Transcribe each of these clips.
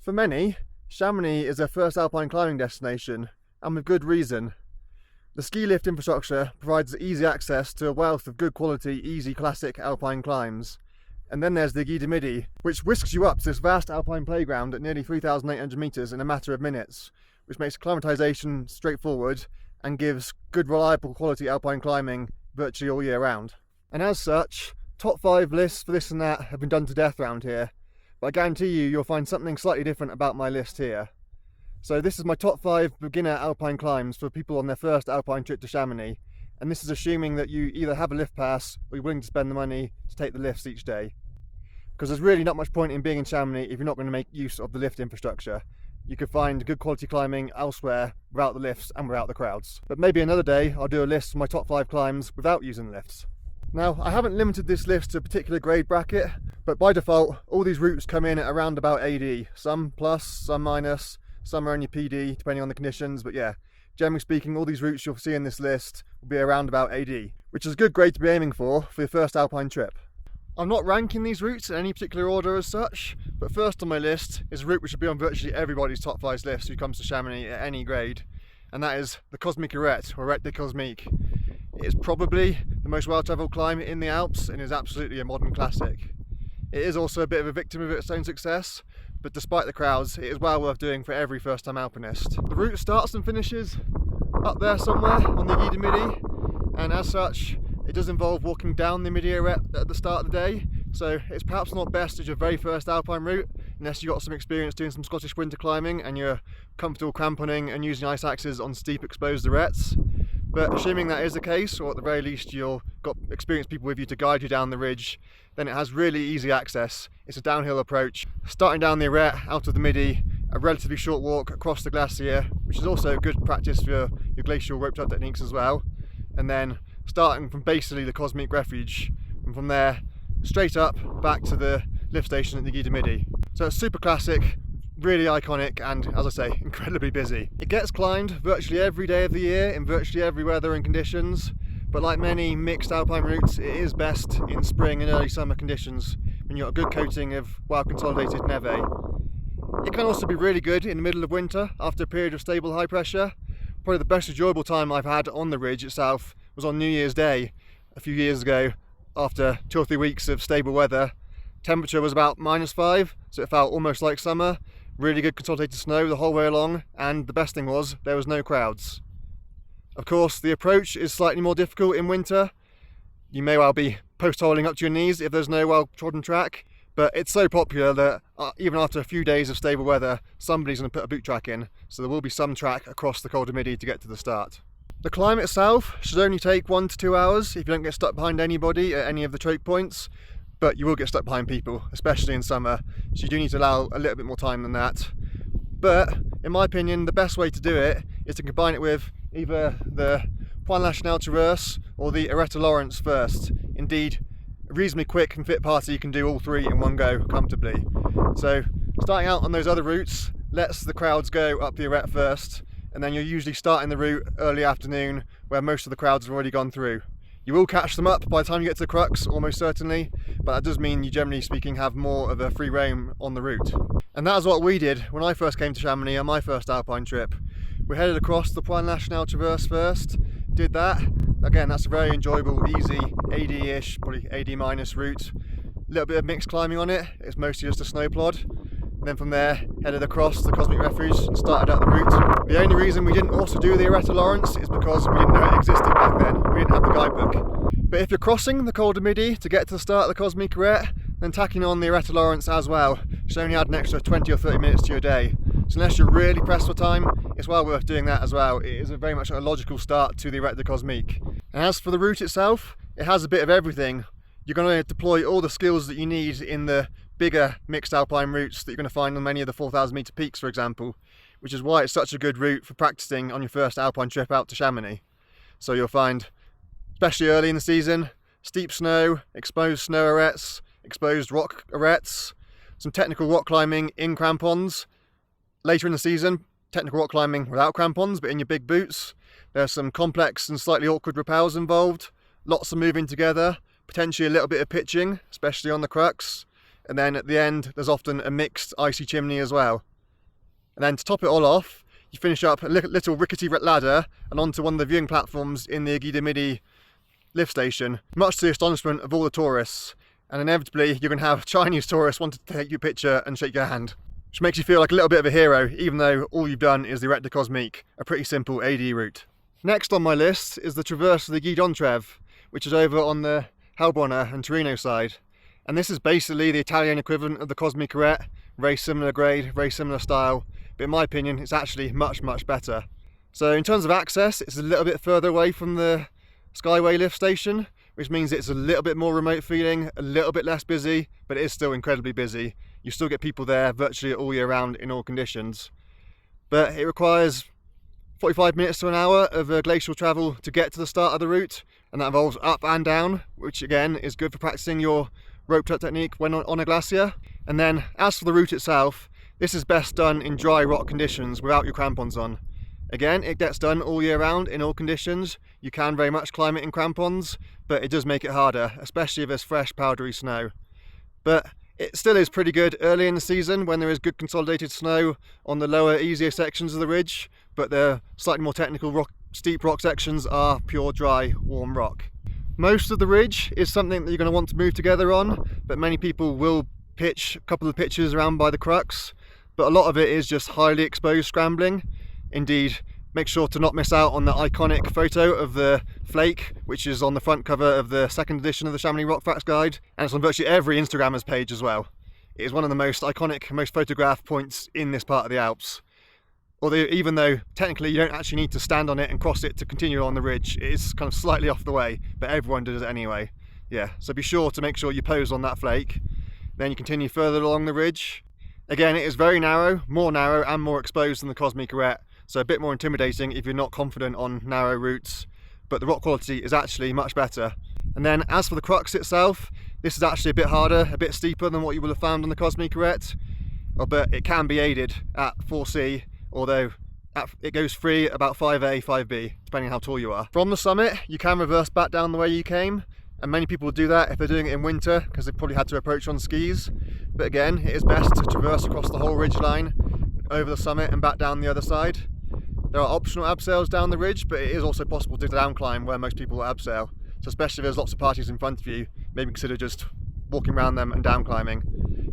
For many, Chamonix is their first alpine climbing destination, and with good reason. The ski lift infrastructure provides easy access to a wealth of good quality, easy classic alpine climbs. And then there's the Aiguille, which whisks you up to this vast alpine playground at nearly 3,800 metres in a matter of minutes, which makes acclimatisation straightforward and gives good reliable quality alpine climbing virtually all year round. And as such, top 5 lists for this and that have been done to death around here, but I guarantee you'll find something slightly different about my list here. So this is my top 5 beginner alpine climbs for people on their first alpine trip to Chamonix, and this is assuming that you either have a lift pass or you're willing to spend the money to take the lifts each day. Because there's really not much point in being in Chamonix if you're not going to make use of the lift infrastructure. You could find good quality climbing elsewhere without the lifts and without the crowds. But maybe another day I'll do a list of my top 5 climbs without using lifts. Now, I haven't limited this list to a particular grade bracket, but by default all these routes come in at around about AD. Some plus, some minus, some are only PD depending on the conditions, but yeah, generally speaking all these routes you'll see in this list will be around about AD, which is a good grade to be aiming for your first alpine trip. I'm not ranking these routes in any particular order as such, but first on my list is a route which will be on virtually everybody's top 5 list who comes to Chamonix at any grade, and that is the Cosmique Arete, or Arete des Cosmiques. It is probably the most well-travelled climb in the Alps and is absolutely a modern classic. It is also a bit of a victim of its own success, but despite the crowds, it is well worth doing for every first-time alpinist. The route starts and finishes up there somewhere on the Aiguille, and as such, it does involve walking down the Midi Arete at the start of the day, so it's perhaps not best as your very first alpine route unless you've got some experience doing some Scottish winter climbing and you're comfortable cramponing and using ice axes on steep exposed aretes. But assuming that is the case, or at the very least you've got experienced people with you to guide you down the ridge, then it has really easy access. It's a downhill approach, starting down the Arete out of the Midi, a relatively short walk across the glacier, which is also good practice for your glacial roped up techniques as well, and then starting from basically the Cosmique refuge, and from there straight up back to the lift station at the Aiguille Midi. So it's super classic, really iconic, and as I say, incredibly busy. It gets climbed virtually every day of the year in virtually every weather and conditions, but like many mixed alpine routes, it is best in spring and early summer conditions when you've got a good coating of well consolidated névé. It can also be really good in the middle of winter after a period of stable high pressure. Probably the most enjoyable time I've had on the ridge itself was on New Year's Day a few years ago. After 2 or 3 weeks of stable weather, temperature was about -5, so it felt almost like summer. Really good consolidated snow the whole way along, and the best thing was there was no crowds. Of course, the approach is slightly more difficult in winter. You may well be post-holing up to your knees if there's no well-trodden track, but it's so popular that even after a few days of stable weather, somebody's going to put a boot track in, so there will be some track across the Col du Midi to get to the start. The climb itself should only take 1 to 2 hours if you don't get stuck behind anybody at any of the choke points, but you will get stuck behind people, especially in summer, so you do need to allow a little bit more time than that. But in my opinion, the best way to do it is to combine it with either the Point National Traverse or the Arete Lawrence first. Indeed, a reasonably quick and fit party can do all 3 in one go comfortably. So starting out on those other routes lets the crowds go up the Arete first, and then you're usually starting the route early afternoon where most of the crowds have already gone through. You will catch them up by the time you get to the crux, almost certainly, but that does mean you generally speaking have more of a free roam on the route. And that is what we did when I first came to Chamonix on my first alpine trip. We headed across the Point National Traverse first, did that. Again, that's a very enjoyable, easy, AD-ish, probably AD- route. A little bit of mixed climbing on it, it's mostly just a snow plod. And then from there, headed across the Cosmique refuge and started out the route. The only reason we didn't also do the Arete Lawrence is because we didn't know it existed back then. We didn't have the guidebook. But if you're crossing the Col du Midi to get to the start of the Cosmique Arete, then tacking on the Arete Lawrence as well should only add an extra 20 or 30 minutes to your day. So unless you're really pressed for time, it's well worth doing that as well. It is very much a logical start to the Arete des Cosmiques. And as for the route itself, it has a bit of everything. You're going to deploy all the skills that you need in the bigger mixed alpine routes that you're going to find on many of the 4,000 metre peaks, for example, which is why it's such a good route for practicing on your first alpine trip out to Chamonix. So you'll find, especially early in the season, steep snow, exposed snow aretes, exposed rock aretes, some technical rock climbing in crampons. Later in the season, technical rock climbing without crampons but in your big boots. There's some complex and slightly awkward rappels involved, lots of moving together, potentially a little bit of pitching, especially on the crux. And then at the end, there's often a mixed icy chimney as well. And then to top it all off, you finish up a little rickety ladder and onto one of the viewing platforms in the Aiguille Midi lift station, much to the astonishment of all the tourists. And inevitably, you're going to have Chinese tourists wanting to take your picture and shake your hand, which makes you feel like a little bit of a hero, even though all you've done is the Arete Cosmiques, a pretty simple AD route. Next on my list is the traverse of the Aiguille d'Entrève, which is over on the Heilbronner and Torino side. And this is basically the Italian equivalent of the Cosmic Arete, very similar grade, very similar style, but in my opinion it's actually much better. So in terms of access, it's a little bit further away from the Skyway lift station, which means it's a little bit more remote feeling, a little bit less busy, but it is still incredibly busy. You still get people there virtually all year round in all conditions. But it requires 45 minutes to an hour of glacial travel to get to the start of the route, and that involves up and down, which again is good for practicing your rope technique when on a glacier. And then as for the route itself, this is best done in dry rock conditions without your crampons on. Again, it gets done all year round in all conditions. You can very much climb it in crampons, but it does make it harder, especially if there's fresh powdery snow. But it still is pretty good early in the season when there is good consolidated snow on the lower, easier sections of the ridge, but the slightly more technical steep rock sections are pure dry, warm rock. Most of the ridge is something that you're going to want to move together on, but many people will pitch a couple of pitches around by the crux, but a lot of it is just highly exposed scrambling. Indeed, make sure to not miss out on the iconic photo of the flake, which is on the front cover of the second edition of the Chamonix Rock Facts Guide, and it's on virtually every Instagrammer's page as well. It is one of the most iconic, most photographed points in this part of the Alps. Although, even though technically you don't actually need to stand on it and cross it to continue on the ridge, it is kind of slightly off the way, but everyone does it anyway. Yeah, so be sure to make sure you pose on that flake. Then you continue further along the ridge. Again, it is very narrow and more exposed than the Cosmic Arete, so a bit more intimidating if you're not confident on narrow routes, but the rock quality is actually much better. And then as for the crux itself, this is actually a bit harder, a bit steeper than what you will have found on the Cosmic Arete, but it can be aided at 4C, although it goes free about 5A, 5B, depending on how tall you are. From the summit, you can reverse back down the way you came, and many people will do that if they're doing it in winter, because they've probably had to approach on skis. But again, it is best to traverse across the whole ridge line, over the summit and back down the other side. There are optional abseils down the ridge, but it is also possible to down climb where most people will abseil. So especially if there's lots of parties in front of you, maybe consider just walking around them and down climbing.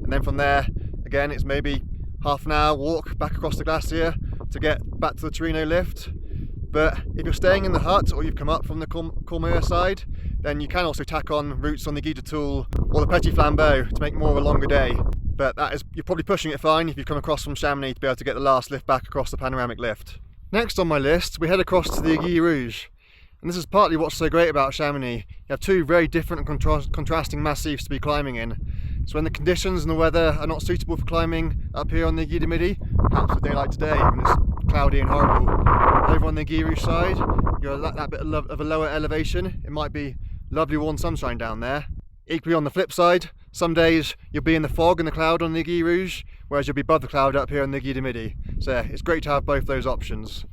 And then from there, again, it's maybe half an hour walk back across the glacier to get back to the Torino lift. But if you're staying in the hut or you've come up from the Courmayeur side, then you can also tack on routes on the Guide de Toul or the Petit Flambeau to make more of a longer day. But you're probably pushing it fine if you've come across from Chamonix to be able to get the last lift back across the panoramic lift. Next on my list, we head across to the Aiguille Rouge. And this is partly what's so great about Chamonix. You have two very different and contrasting massifs to be climbing in. So when the conditions and the weather are not suitable for climbing up here on the Aiguille Midi, perhaps a day like today when it's cloudy and horrible, over on the Aiguille Rouge side, you're at that bit of a lower elevation. It might be lovely warm sunshine down there. Equally on the flip side, some days you'll be in the fog and the cloud on the Aiguille Rouge, whereas you'll be above the cloud up here on the Aiguille Midi. So yeah, it's great to have both those options.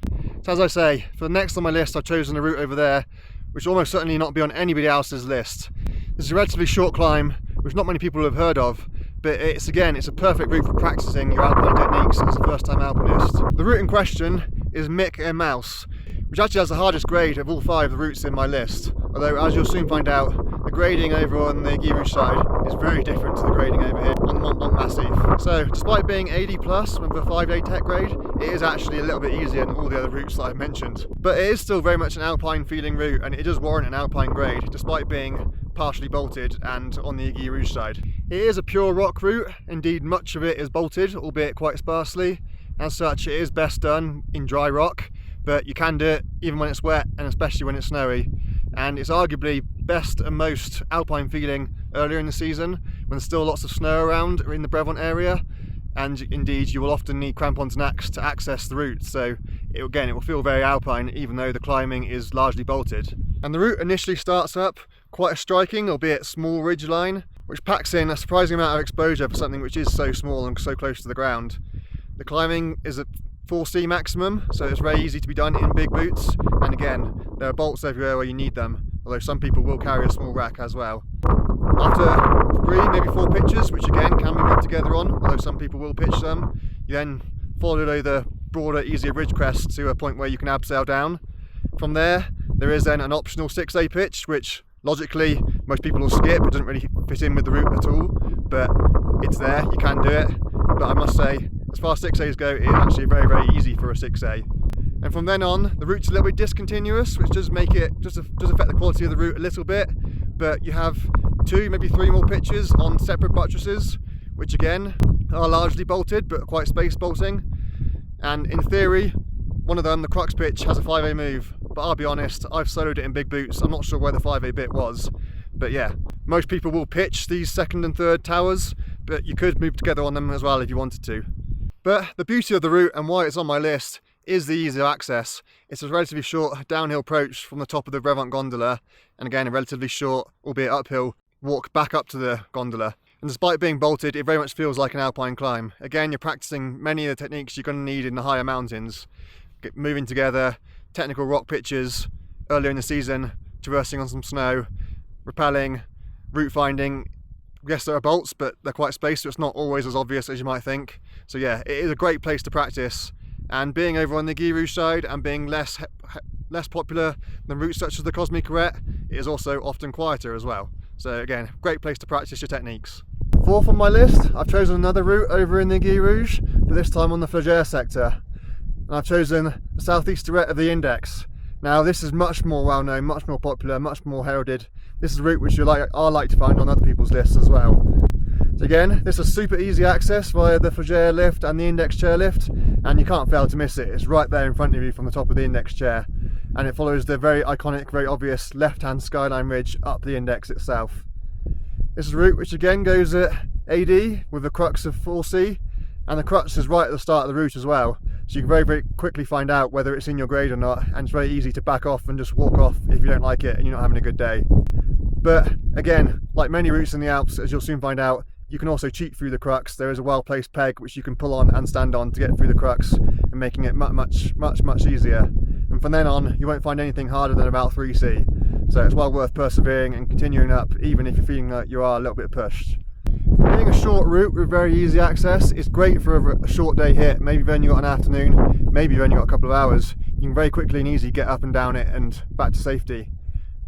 So as I say, for the next on my list, I've chosen a route over there, which will almost certainly not be on anybody else's list. This is a relatively short climb, which not many people have heard of, but it's a perfect route for practicing your alpine techniques as a first-time alpinist. The route in question is Mick and Maousse, which actually has the hardest grade of all 5 of the routes in my list, although as you'll soon find out, the grading over on the Aiguille Rouge side is very different to the grading over here on the Mont Blanc Massif. So despite being 80 plus with a 5-day tech grade, it is actually a little bit easier than all the other routes that I've mentioned. But it is still very much an alpine feeling route, and it does warrant an alpine grade despite being partially bolted and on the Aiguille Rouge side. It is a pure rock route, indeed much of it is bolted, albeit quite sparsely. As such, it is best done in dry rock, but you can do it even when it's wet and especially when it's snowy. And it's arguably best and most alpine feeling earlier in the season when there's still lots of snow around in the Brevant area, and indeed you will often need crampons and axe to access the route, so it will feel very alpine even though the climbing is largely bolted. And the route initially starts up quite a striking, albeit small ridge line, which packs in a surprising amount of exposure for something which is so small and so close to the ground. The climbing is at 4C maximum, so it's very easy to be done in big boots, and again, there are bolts everywhere where you need them, although some people will carry a small rack as well. After 3, maybe 4 pitches, which again can be moved together on, although some people will pitch them, you then follow the broader, easier ridge crest to a point where you can abseil down. From there is then an optional 6A pitch, which logically most people will skip. It doesn't really fit in with the route at all, but it's there, you can do it. But I must say, as far as 6As go, it is actually very, very easy for a 6A. And from then on, the route's a little bit discontinuous, which does make it, does affect the quality of the route a little bit, but you have 2, maybe 3 more pitches on separate buttresses, which again are largely bolted, but quite space bolting. And in theory, one of them, the crux pitch, has a 5A move, but I'll be honest, I've soloed it in big boots. I'm not sure where the 5A bit was, but yeah, most people will pitch these second and third towers, but you could move together on them as well if you wanted to. But the beauty of the route and why it's on my list is the ease of access. It's a relatively short downhill approach from the top of the Brevant gondola, and again a relatively short, albeit uphill, walk back up to the gondola. And despite being bolted, it very much feels like an alpine climb. Again, you're practicing many of the techniques you're going to need in the higher mountains. Moving together, technical rock pitches earlier in the season, traversing on some snow, rappelling, route finding. Yes, there are bolts, but they're quite spaced, so it's not always as obvious as you might think. So yeah, it is a great place to practice. And being over on the Aiguille Rouge side and being less popular than routes such as the Cosmiques Arete, it is also often quieter as well. So again, great place to practice your techniques. Fourth on my list, I've chosen another route over in the Aiguille Rouge, but this time on the Flagère sector. And I've chosen the southeast arete of the Index. Now this is much more well known, much more popular, much more heralded. This is a route which I like to find on other people's lists as well. So again, this is super easy access via the Flagère lift and the Index chair lift, and you can't fail to miss it. It's right there in front of you from the top of the Index chair, and it follows the very iconic, very obvious left-hand skyline ridge up the Index itself. This is a route which again goes at AD with the crux of 4C, and the crux is right at the start of the route as well, so you can very, very quickly find out whether it's in your grade or not, and it's very easy to back off and just walk off if you don't like it and you're not having a good day. But again, like many routes in the Alps, as you'll soon find out, you can also cheat through the crux. There is a well-placed peg which you can pull on and stand on to get through the crux, and making it much easier. And from then on, you won't find anything harder than about 3C. So it's well worth persevering and continuing up, even if you're feeling like you are a little bit pushed. Being a short route with very easy access, it's great for a short day hit. Maybe you've only got an afternoon, maybe you've only got a couple of hours. You can very quickly and easily get up and down it and back to safety.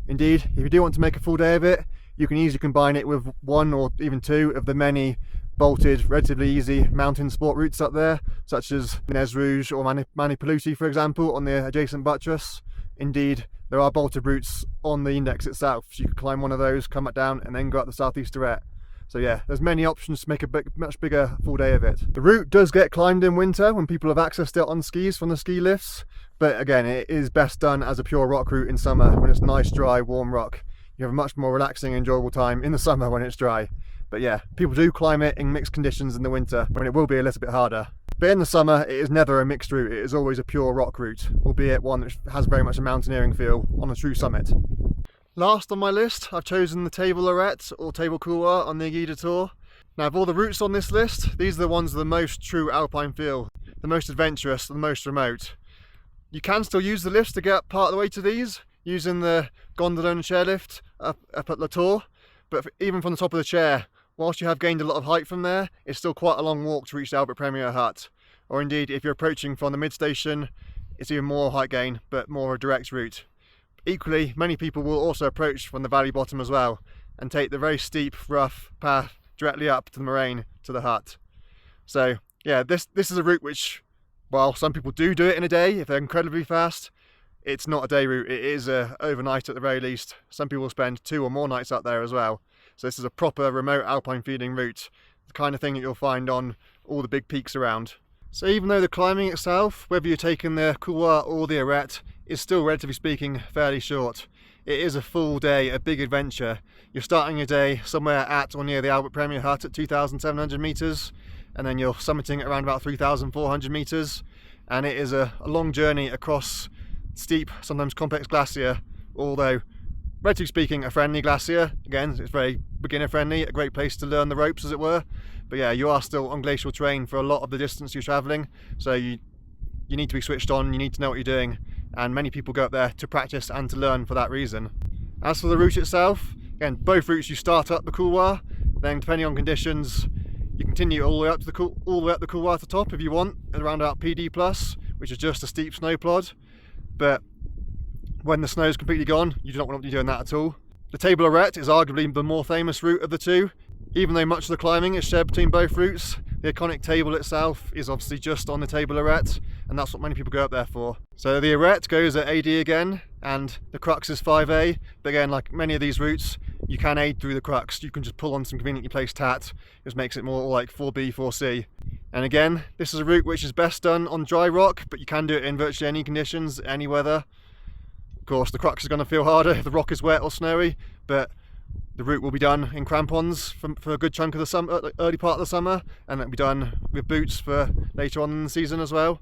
Indeed, if you do want to make a full day of it, you can easily combine it with 1 or even 2 of the many bolted, relatively easy mountain sport routes up there, such as Nez Rouge or Mani Peluti, for example, on the adjacent buttress. Indeed, there are bolted routes on the Index itself, so you can climb one of those, come back down, and then go up the southeast arete. So yeah, there's many options to make a much bigger full day of it. The route does get climbed in winter when people have accessed it on skis from the ski lifts, but again, it is best done as a pure rock route in summer when it's nice, dry, warm rock. You have a much more relaxing, enjoyable time in the summer when it's dry. But yeah, people do climb it in mixed conditions in the winter when it will be a little bit harder. But in the summer, it is never a mixed route. It is always a pure rock route, albeit one that has very much a mountaineering feel on a true summit. Last on my list, I've chosen the Table Arete or Table Couloir on the Aiguille de Tours. Now, of all the routes on this list, these are the ones with the most true alpine feel, the most adventurous, the most remote. You can still use the lifts to get up part of the way to these, using the gondola and chairlift up at La Tour, but even from the top of the chair, whilst you have gained a lot of height from there, it's still quite a long walk to reach the Albert Premier hut. Or indeed, if you're approaching from the mid-station, it's even more height gain, but more a direct route. Equally, many people will also approach from the valley bottom as well, and take the very steep, rough path directly up to the moraine to the hut. So yeah, this is a route which, while some people do it in a day if they're incredibly fast, it's not a day route. It is overnight at the very least. Some people spend 2 or more nights up there as well. So this is a proper remote alpine feeding route, the kind of thing that you'll find on all the big peaks around. So even though the climbing itself, whether you're taking the couloir or the arete, is still relatively speaking fairly short, it is a full day, a big adventure. You're starting your day somewhere at or near the Albert Premier hut at 2,700 metres, and then you're summiting at around about 3,400 metres, and it is a long journey across steep, sometimes complex glacier, although relatively speaking a friendly glacier. Again, it's very beginner friendly, a great place to learn the ropes as it were, but yeah, you are still on glacial terrain for a lot of the distance you're travelling, so you need to be switched on, you need to know what you're doing, and many people go up there to practice and to learn for that reason. As for the route itself, again, both routes you start up the couloir, then depending on conditions You continue all the way up to the couloir at the top if you want, around about PD+, which is just a steep snow plod. But when the snow is completely gone, you do not want to be doing that at all. The Table Arete is arguably the more famous route of the two. Even though much of the climbing is shared between both routes, the iconic table itself is obviously just on the Table Arete, and that's what many people go up there for. So the Arete goes at AD again, and the crux is 5A, but again, like many of these routes, you can aid through the crux. You can just pull on some conveniently placed tat, which makes it more like 4B, 4C. And again, this is a route which is best done on dry rock, but you can do it in virtually any conditions, any weather. Of course, the crux is going to feel harder if the rock is wet or snowy, but the route will be done in crampons for a good chunk of the summer, early part of the summer, and it'll be done with boots for later on in the season as well.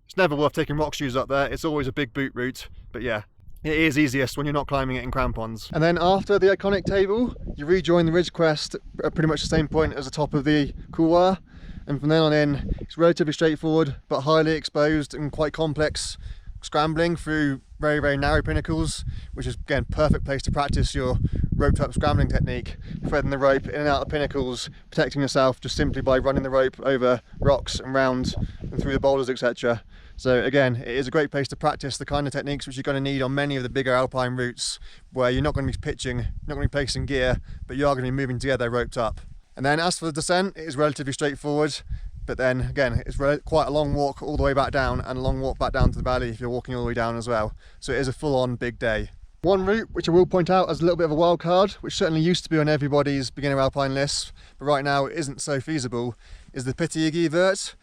It's never worth taking rock shoes up there. It's always a big boot route, but yeah, it is easiest when you're not climbing it in crampons. And then after the iconic table, you rejoin the ridge crest at pretty much the same point as the top of the couloir, and from then on in, it's relatively straightforward but highly exposed and quite complex scrambling through very, very narrow pinnacles, which is again perfect place to practice your roped up scrambling technique, threading the rope in and out of the pinnacles, protecting yourself just simply by running the rope over rocks and round and through the boulders, etc. So again, it is a great place to practice the kind of techniques which you're going to need on many of the bigger alpine routes, where you're not going to be pitching, not going to be placing gear, but you are going to be moving together roped up. And then as for the descent, it is relatively straightforward. But then again, it's quite a long walk all the way back down, and a long walk back down to the valley if you're walking all the way down as well. So it is a full-on big day. One route which I will point out as a little bit of a wild card, which certainly used to be on everybody's beginner alpine list, but right now it isn't so feasible, is the Aiguille vert,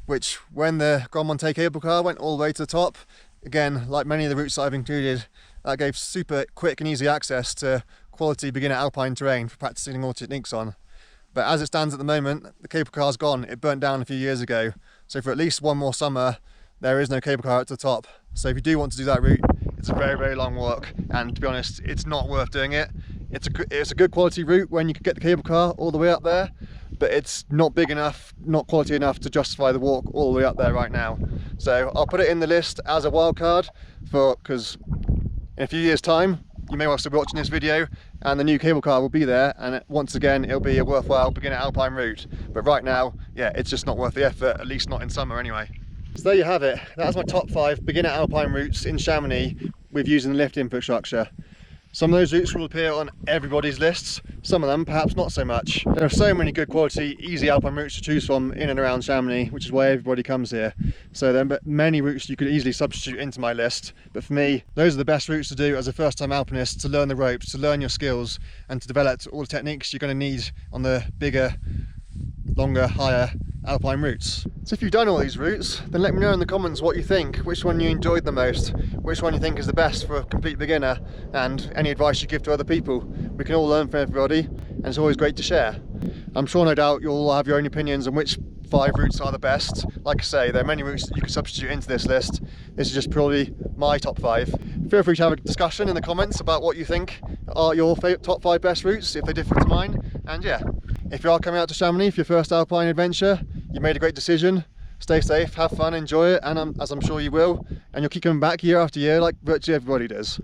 which when the Grand Montée cable car went all the way to the top, again, like many of the routes that I've included, that gave super quick and easy access to quality beginner alpine terrain for practicing all techniques on. But as it stands at the moment, the cable car's gone. It burnt down a few years ago. So for at least one more summer, there is no cable car at the top. So if you do want to do that route, it's a very, very long walk. And to be honest, it's not worth doing it. It's a good quality route when you can get the cable car all the way up there, but it's not big enough, not quality enough to justify the walk all the way up there right now. So I'll put it in the list as a wild card because in a few years' time, you may well still be watching this video and the new cable car will be there, and once again it'll be a worthwhile beginner alpine route. But right now, yeah, it's just not worth the effort, at least not in summer anyway. So there you have it. That's my top 5 beginner alpine routes in Chamonix with using the lift infrastructure. Some of those routes will appear on everybody's lists, some of them perhaps not so much. There are so many good quality, easy alpine routes to choose from in and around Chamonix, which is why everybody comes here. So there are many routes you could easily substitute into my list, but for me, those are the best routes to do as a first-time alpinist, to learn the ropes, to learn your skills, and to develop all the techniques you're going to need on the bigger, longer, higher alpine routes. So if you've done all these routes, then let me know in the comments what you think, which one you enjoyed the most, which one you think is the best for a complete beginner, and any advice you give to other people. We can all learn from everybody, and it's always great to share. I'm sure no doubt you'll all have your own opinions on which 5 routes are the best. Like I say, there are many routes that you can substitute into this list. This is just purely my top 5. Feel free to have a discussion in the comments about what you think are your top 5 best routes, if they differ to mine. And yeah, if you are coming out to Chamonix for your first alpine adventure, you made a great decision. Stay safe, have fun, enjoy it, and as I'm sure you will, and you'll keep coming back year after year like virtually everybody does.